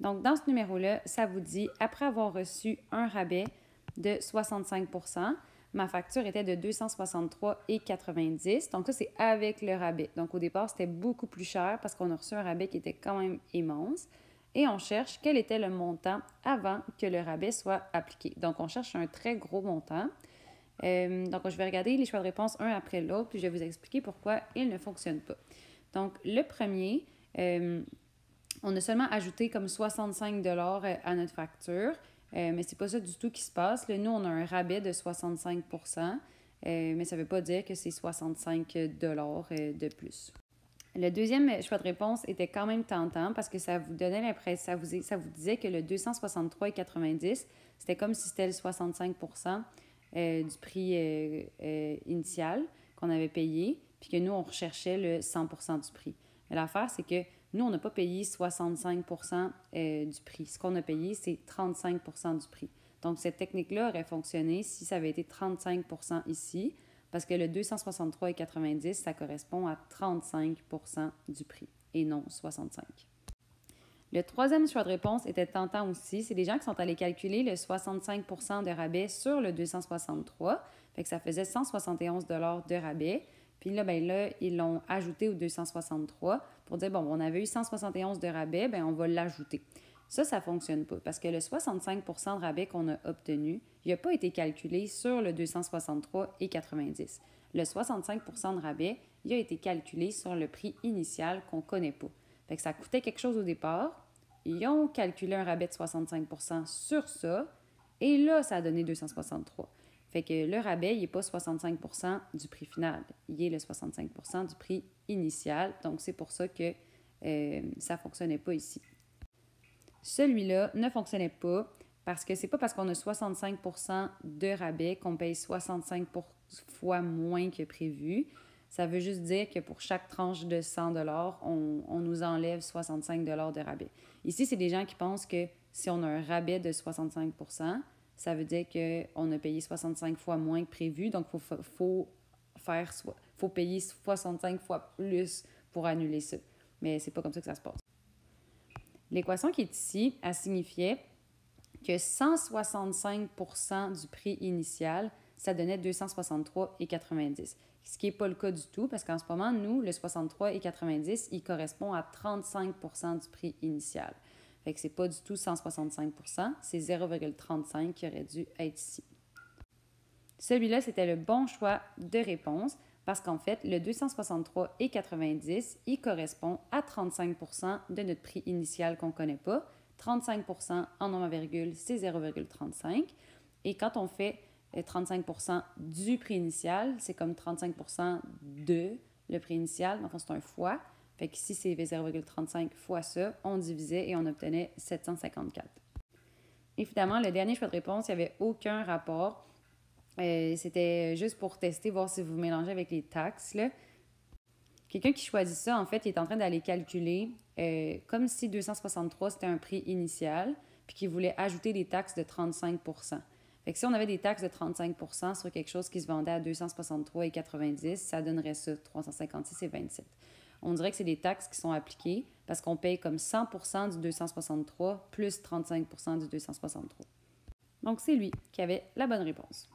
Donc, dans ce numéro-là, ça vous dit, après avoir reçu un rabais de 65 %, ma facture était de 263,90 $. Donc, ça, c'est avec le rabais. Donc, au départ, c'était beaucoup plus cher parce qu'on a reçu un rabais qui était quand même immense. Et on cherche quel était le montant avant que le rabais soit appliqué. Donc, on cherche un très gros montant. Donc, je vais regarder les choix de réponse un après l'autre, puis je vais vous expliquer pourquoi ils ne fonctionnent pas. Donc, le premier, on a seulement ajouté comme 65 $ à notre facture, mais c'est pas ça du tout qui se passe. Là, nous, on a un rabais de 65 %, mais ça ne veut pas dire que c'est 65 $ de plus. Le deuxième choix de réponse était quand même tentant parce que ça vous donnait l'impression, ça vous disait que le 263,90 $, c'était comme si c'était le 65 % du prix initial qu'on avait payé, puis que nous, on recherchait le 100 % du prix. Mais l'affaire, c'est que nous, on n'a pas payé 65 % du prix. Ce qu'on a payé, c'est 35 % du prix. Donc, cette technique-là aurait fonctionné si ça avait été 35 % ici, parce que le 263,90 $, ça correspond à 35 % du prix et non 65 %. Le troisième choix de réponse était tentant aussi. C'est des gens qui sont allés calculer le 65 % de rabais sur le 263. Fait que ça faisait 171 $ de rabais. Puis là, ils l'ont ajouté au 263 pour dire, bon, on avait eu 171 de rabais, bien, on va l'ajouter. Ça ne fonctionne pas parce que le 65 % de rabais qu'on a obtenu, il n'a pas été calculé sur le 263,90 $. Le 65 % de rabais, il a été calculé sur le prix initial qu'on ne connaît pas. Fait que ça coûtait quelque chose au départ. Ils ont calculé un rabais de 65 % sur ça. Et là, ça a donné 263. Fait que le rabais, il n'est pas 65 % du prix final. Il est le 65 % du prix initial. Donc, c'est pour ça que ça ne fonctionnait pas ici. Celui-là ne fonctionnait pas parce que c'est pas parce qu'on a 65 % de rabais qu'on paye 65 fois moins que prévu. Ça veut juste dire que pour chaque tranche de 100 $, on nous enlève 65 $ de rabais. Ici, c'est des gens qui pensent que si on a un rabais de 65 %, ça veut dire qu'on a payé 65 fois moins que prévu. Donc, il faut payer 65 fois plus pour annuler ça. Mais c'est pas comme ça que ça se passe. L'équation qui est ici, elle signifiait que 165 % du prix initial, ça donnait 263,90 $. Ce qui n'est pas le cas du tout, parce qu'en ce moment, nous, le 63,90 $, il correspond à 35 % du prix initial. Fait que c'est pas du tout 165 %, c'est 0,35 qui aurait dû être ici. Celui-là, c'était le bon choix de réponse, parce qu'en fait, le 263,90 $, il correspond à 35 % de notre prix initial qu'on ne connaît pas. 35 % en nombre à virgule, c'est 0,35. Et quand on fait 35 % du prix initial, c'est comme 35 % de le prix initial. Donc, c'est un fois. Fait qu'ici, c'est 0,35 fois ça. On divisait et on obtenait 754. Évidemment, le dernier choix de réponse, il n'y avait aucun rapport. C'était juste pour tester, voir si vous mélangez avec les taxes, là. Quelqu'un qui choisit ça, en fait, il est en train d'aller calculer comme si 263, c'était un prix initial, puis qu'il voulait ajouter des taxes de 35 %. Fait que si on avait des taxes de 35 % sur quelque chose qui se vendait à 263,90 $, ça donnerait ça, 356,27 $. On dirait que c'est des taxes qui sont appliquées parce qu'on paye comme 100 % du 263 plus 35 % du 263. Donc, c'est lui qui avait la bonne réponse.